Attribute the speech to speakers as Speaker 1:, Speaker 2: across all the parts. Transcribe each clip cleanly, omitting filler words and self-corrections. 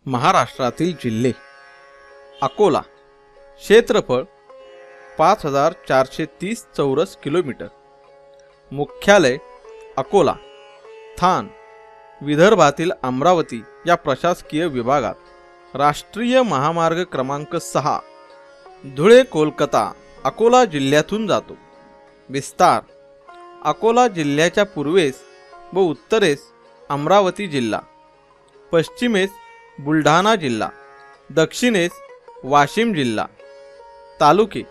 Speaker 1: महाराष्ट्रातील जिल्हे. अकोला क्षेत्रफळ 5430 चौरस किलोमीटर. मुख्यालय अकोला. स्थान विदर्भातील अमरावती या प्रशासकीय विभागात. राष्ट्रीय महामार्ग क्रमांक 6 धुळे कोलकाता अकोला जिल्ह्यातून जातो. विस्तार अकोला जिल्ह्याच्या पूर्वेस व उत्तरेस अमरावती जिल्हा, पश्चिमेस बुलढाणा जिल्हा, दक्षिणेस वाशिम जिल्हा. तालुके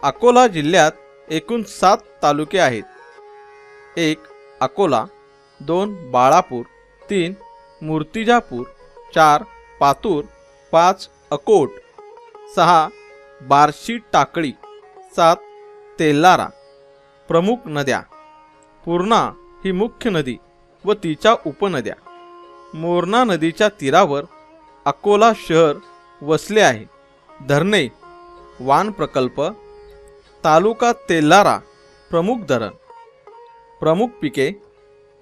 Speaker 1: अकोला जिल्ह्यात एकूण 7 तालुके आहेत. 1 अकोला, 2 बाळापूर, 3 मूर्तिजापूर, 4 पातूर, 5 अकोट, 6 बार्शी टाकळी, 7 तेल्हारा. प्रमुख नद्या पूर्णा ही मुख्य नदी व तिच्या उपनद्या. मोरणा नदीच्या तीरावर अकोला शहर वसले आहे. धरणे वान प्रकल्प. तालुका तेल्हारा प्रमुख धरण. प्रमुख पिके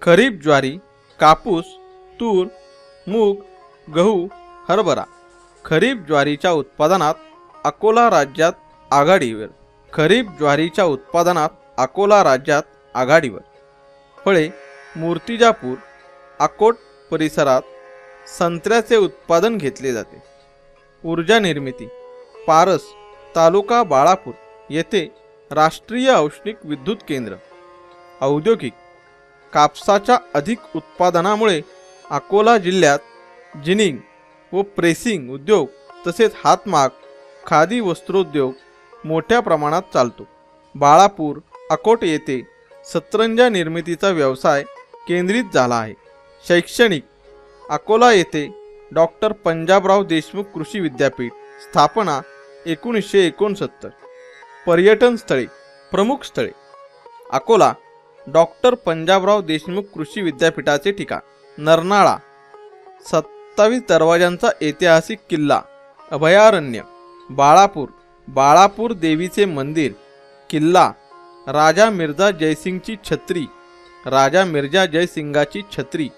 Speaker 1: खरीप ज्वारी, कापूस, तूर, मूग, गहू, हरभरा. खरीप ज्वारीच्या उत्पादनात अकोला राज्यात आघाडीवर. खरीप ज्वारीच्या उत्पादनात अकोला राज्यात आघाडीवर. फळे मूर्तिजापूर, अकोट परिसरात संत्र्याचे उत्पादन घेतले जाते. ऊर्जा निर्मिती पारस तालुका बाळापूर येथे राष्ट्रीय औष्णिक विद्युत केंद्र. औद्योगिक कापसाच्या अधिक उत्पादनामुळे अकोला जिल्ह्यात जिनिंग व प्रेसिंग उद्योग तसेच हातमाग, खादी वस्त्रोद्योग मोठ्या प्रमाणात चालतो. बाळापूर, अकोट येथे सतरंजा निर्मितीचा व्यवसाय केंद्रित झाला आहे. शैक्षणिक अकोला येथे डॉक्टर पंजाबराव देशमुख कृषी विद्यापीठ स्थापना 1969. पर्यटन स्थळे प्रमुख स्थळे अकोला डॉक्टर पंजाबराव देशमुख कृषी विद्यापीठाचे ठिकाण. नरनाळा 27 दरवाजांचा ऐतिहासिक किल्ला, अभयारण्य. बाळापूर बाळापूर देवीचे मंदिर, किल्ला. राजा मिर्झा जयसिंगची छत्री, राजा मिर्झा जयसिंगाची छत्री.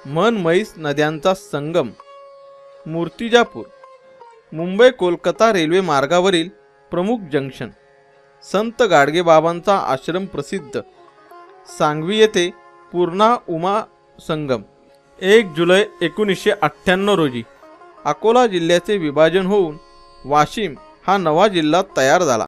Speaker 1: मन म्हैस नद्यांचा संगम. मूर्तिजापूर मुंबई कोलकाता रेल्वे मार्गावरील प्रमुख जंक्शन. संत गाडगेबाबांचा आश्रम प्रसिद्ध. सांगवी येथे पूर्णा उमा संगम. 1 जुलै 1998 रोजी अकोला जिल्ह्याचे विभाजन होऊन वाशिम हा नवा जिल्हा तयार झाला.